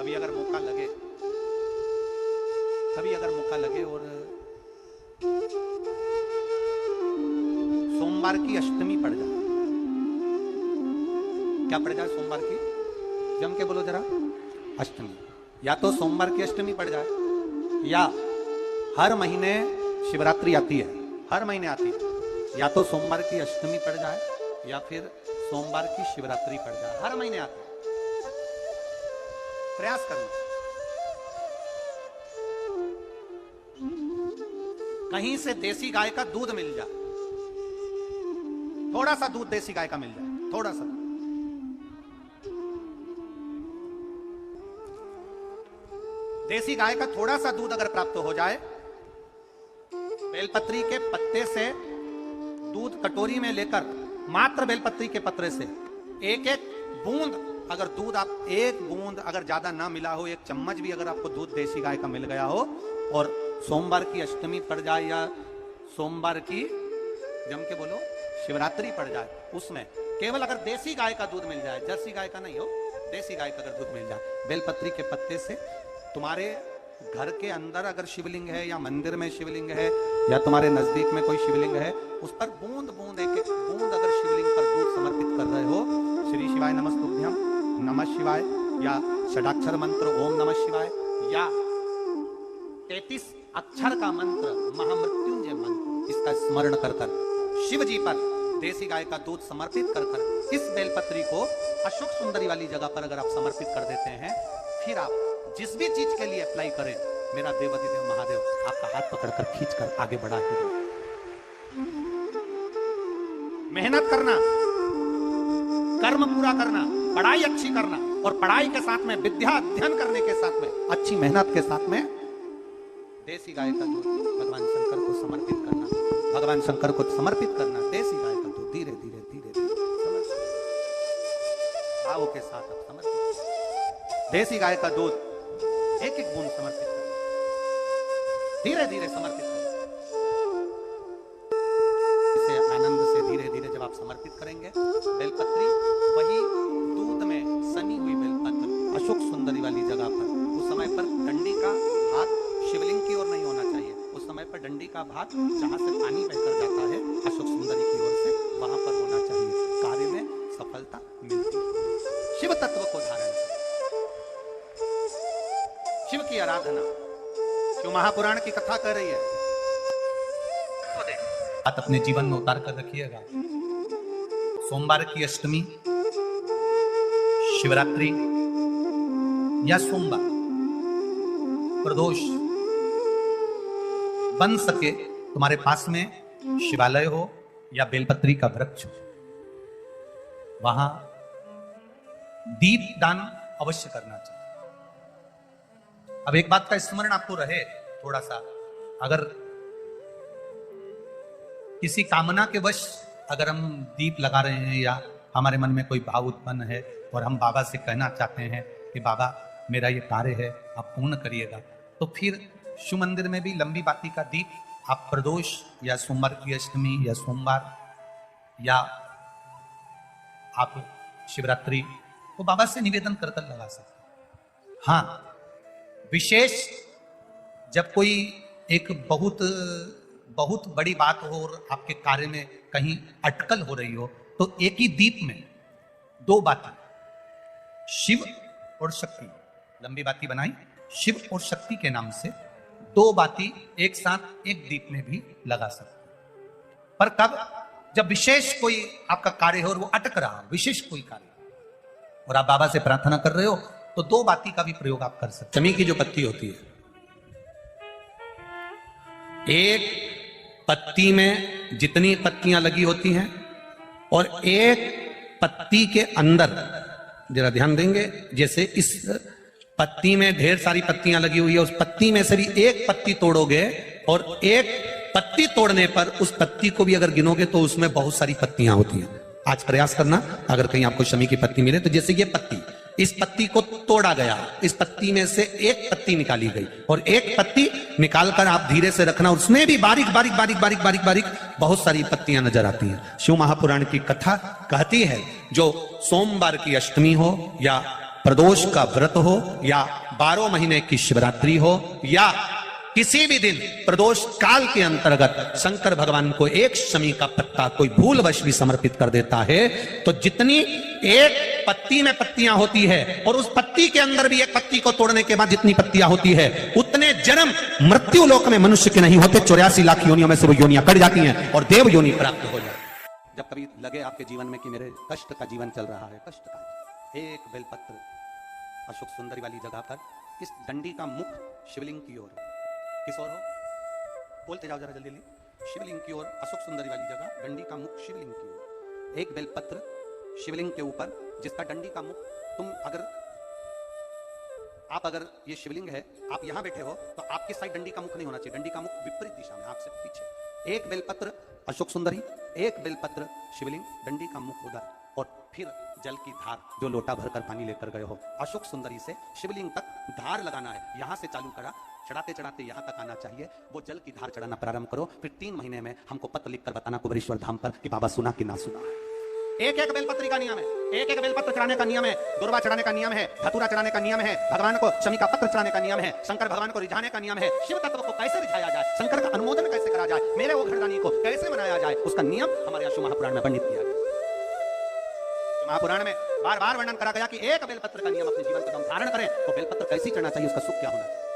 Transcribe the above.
कभी अगर मौका लगे, कभी अगर मौका लगे और सोमवार की अष्टमी पड़ जाए, क्या पड़ जाए सोमवार की, जम के बोलो जरा, अष्टमी। या तो सोमवार की अष्टमी पड़ जाए, या हर महीने शिवरात्रि आती है, हर महीने आती है, या तो सोमवार की अष्टमी पड़ जाए या फिर सोमवार की शिवरात्रि पड़ जाए, हर महीने आती है। प्रयास करना। कहीं से देसी गाय का दूध मिल जाए, थोड़ा सा दूध देसी गाय का मिल जाए, थोड़ा सा। देसी गाय का थोड़ा सा दूध अगर प्राप्त हो जाए, बेलपत्री के पत्ते से दूध कटोरी में लेकर, मात्र बेलपत्री के पत्रे से एक एक बूंद अगर दूध, आप एक बूंद अगर ज्यादा ना मिला हो, एक चम्मच भी अगर आपको दूध देसी गाय का मिल गया हो, और सोमवार की अष्टमी पड़ जाए या सोमवार की, जम के बोलो, शिवरात्रि पड़ जाए, उसमें केवल अगर देसी गाय का दूध मिल जाए, जर्सी गाय का नहीं हो, देसी गाय का अगर दूध मिल जाए, बेलपत्री के पत्ते से, तुम्हारे घर के अंदर अगर शिवलिंग है या मंदिर में शिवलिंग है या तुम्हारे नजदीक में कोई शिवलिंग है, उस पर बूंद बूंद, एक एक बूंद अगर शिवलिंग पर दूध समर्पित कर रहे हो, श्री शिवाय नमस्तुभ्यम, नमः शिवाय, या षडाक्षर मंत्र ओम नमः शिवाय, या 33 अक्षर का मंत्र महामृत्युंजय मंत्र, इसका स्मरण कर कर शिव जी पर देसी गाय का दूध समर्पित कर कर इस बेलपत्री को अशोक सुंदरी वाली जगह पर अगर आप समर्पित कर देते हैं, फिर आप जिस भी चीज के लिए अप्लाई करें, मेरा देवाधिदेव महादेव आपका हाथ पकड़कर खींचकर आगे बढ़ा के दे। मेहनत करना, कर्म पूरा करना, पढ़ाई अच्छी करना, और पढ़ाई के साथ में विद्या अध्ययन करने के साथ में अच्छी मेहनत के साथ में देसी गाय का दूध भगवान शंकर को समर्पित करना, भगवान शंकर को समर्पित करना, देसी गाय का दूध धीरे धीरे धीरे धीरे भावों के साथ आप समर्पित, देसी गाय का दूध एक एक बूंद समर्पित करना, धीरे धीरे समर्पित करना, इसे आनंद से धीरे धीरे जब आप समर्पित करेंगे, बेलपत्री वही दूध में सनी हुई बेलपत्र अशोक सुंदरी वाली जगह पर, उस समय पर डंडी का हाथ शिवलिंग की ओर नहीं होना चाहिए, उस समय पर डंडी का भाग जहां से पानी बहकर जाता है अशोक सुंदरी की ओर से, वहां पर होना चाहिए। कार्य में सफलता मिलती है। शिव तत्व को धारण करें, शिव की आराधना, शिव महापुराण की कथा कर रही है, बात अपने जीवन में उतार कर रखिएगा। सोमवार की अष्टमी, शिवरात्रि या सोमवार, प्रदोष, बन सके तुम्हारे पास में शिवालय हो या बेलपत्री का वृक्ष हो, वहां दीप दान अवश्य करना चाहिए। अब एक बात का स्मरण आपको रहे थोड़ा सा, अगर किसी कामना के वश अगर हम दीप लगा रहे हैं या हमारे मन में कोई भाव उत्पन्न है और हम बाबा से कहना चाहते हैं कि बाबा मेरा ये कार्य है आप पूर्ण करिएगा, तो फिर शिव मंदिर में भी लंबी बाती का दीप आप प्रदोष या सोमवार की अष्टमी या सोमवार या आप शिवरात्रि को बाबा से निवेदन कर कर लगा सकते हैं। हाँ, विशेष जब कोई एक बहुत बहुत बड़ी बात हो और आपके कार्य में कहीं अटकल हो रही हो, तो एक ही दीप में दो बाती, शिव और शक्ति, लंबी बाती बनाई, शिव और शक्ति के नाम से दो बाती एक साथ एक दीप में भी लगा सकते। पर कब, जब विशेष कोई आपका कार्य हो और वो अटक रहा, विशेष कोई कार्य और आप बाबा से प्रार्थना कर रहे हो, तो दो बाती का भी प्रयोग आप कर सकते। चमी की जो पत्ती होती है, एक पत्ती में जितनी पत्तियां लगी होती हैं और एक पत्ती के अंदर, जरा ध्यान देंगे, जैसे इस पत्ती में ढेर सारी पत्तियां लगी हुई है, उस पत्ती में से भी एक पत्ती तोड़ोगे और एक पत्ती तोड़ने पर उस पत्ती को भी अगर गिनोगे तो उसमें बहुत सारी पत्तियां होती हैं। आज प्रयास करना, अगर कहीं आपको शमी की पत्ती मिले तो जैसे ये पत्ती, इस पत्ती को तोड़ा गया, इस पत्ती में से एक पत्ती निकाली गई और एक पत्ती निकालकर आप धीरे से रखना, उसमें भी बारीक बारीक बारीक बारीक बारीक बारीक बहुत सारी पत्तियां नजर आती हैं। शिव महापुराण की कथा कहती है, जो सोमवार की अष्टमी हो या प्रदोष का व्रत हो या 12 महीने की शिवरात्रि हो या किसी भी दिन प्रदोष काल के अंतर्गत शंकर भगवान को एक शमी का पत्ता कोई भूलवश भी समर्पित कर देता है तो जितनी एक पत्ती में पत्तियां होती है और उस पत्ती के अंदर भी एक पत्ती को तोड़ने के बाद जितनी पत्तियां होती है उतने जन्म मृत्यु लोक में मनुष्य के नहीं होते। 84 लाख योनियों में से वो योनियां कट जाती हैं और देव योनि प्राप्त हो जाती है। जब कभी लगे आपके जीवन में कि मेरे कष्ट का जीवन चल रहा है, कष्ट का, एक बेलपत्र अशोक सुंदरी वाली जगह पर इस डंडी का मुख शिवलिंग की ओर, किस ओर हो, बोलते जाओ जरा जल्दी जल्दी, शिवलिंग की ओर, अशोक सुंदरी वाली जगह डंडी का मुख शिवलिंग की ओर, एक बेलपत्र शिवलिंग के ऊपर जिसका डंडी का मुख, तुम अगर ये शिवलिंग है, आप यहां बैठे हो तो आपकी साइड डंडी का मुख नहीं होना चाहिए, डंडी का मुख विपरीत दिशा में, आपसे पीछे। एक बेलपत्र अशोक सुंदरी, एक बेलपत्र शिवलिंग, डंडी का मुख उधर, और फिर जल की धार जो लोटा भरकर पानी लेकर गए हो, अशोक सुंदरी से शिवलिंग तक धार लगाना है। यहां से चालू करा, चढ़ाते चढ़ाते यहां तक आना चाहिए, वो जल की धार चढ़ाना प्रारंभ करो। फिर 3 महीने में हमको पत्र लिखकर बताना कुबेरेश्वर धाम पर कि बाबा सुना कि ना सुना। एक एक बेलपत्री का नियम है, एक एक बेलपत्र चढ़ाने का नियम है, दुर्वा चढ़ाने का नियम है, धतूरा चढ़ाने का नियम है, भगवान को शमी का पत्र चढ़ाने का नियम है, शंकर भगवान को रिझाने का नियम है, शिव तत्व को कैसे रिझाया जाए, शंकर का अनुमोदन कैसे करा जाए, मेरे वो घरदानी को कैसे मनाया जाए, उसका नियम हमारे अशु महापुराण में वर्णित किया गया। महापुराण में बार बार वर्णन करा गया कि एक बेलपत्र का नियम अपने जीवन को हम धारण करें तो बेलपत्र कैसी चढ़ना चाहिए, उसका सुख क्या होना चाहिए।